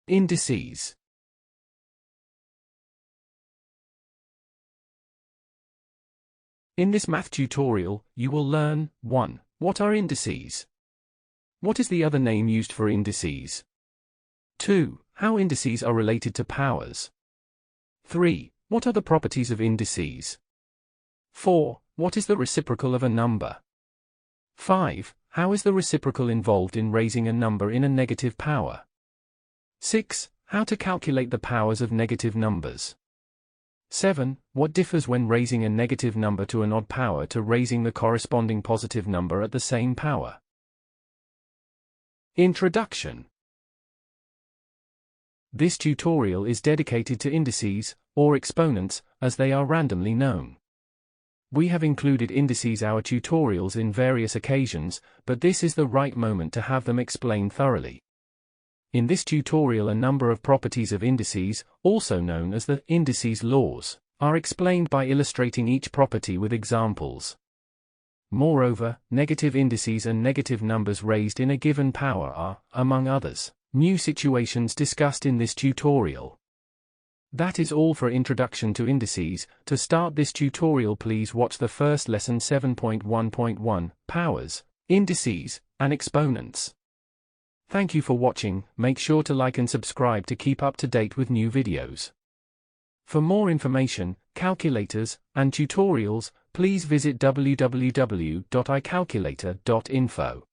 Indices. In this math tutorial, you will learn 1. What are indices? What is the other name used for indices? 2. How indices are related to powers. 3. What are the properties of indices? 4. What is the reciprocal of a number? 5. How is the reciprocal involved in raising a number in a negative power? 6. How to calculate the powers of negative numbers. 7. What differs when raising a negative number to an odd power to raising the corresponding positive number at the same power? Introduction. This tutorial is dedicated to indices, or exponents, as they are randomly known. We have included indices our tutorials in various occasions, but this is the right moment to have them explained thoroughly. In this tutorial, a number of properties of indices, also known as the indices laws, are explained by illustrating each property with examples. Moreover, negative indices and negative numbers raised in a given power are, among others, new situations discussed in this tutorial. That is all for Introduction to Indices. To start this tutorial, please watch the first lesson 7.1.1, Powers, Indices, and Exponents. Thank you for watching. Make sure to like and subscribe to keep up to date with new videos. For more information, calculators, and tutorials, please visit www.icalculator.info.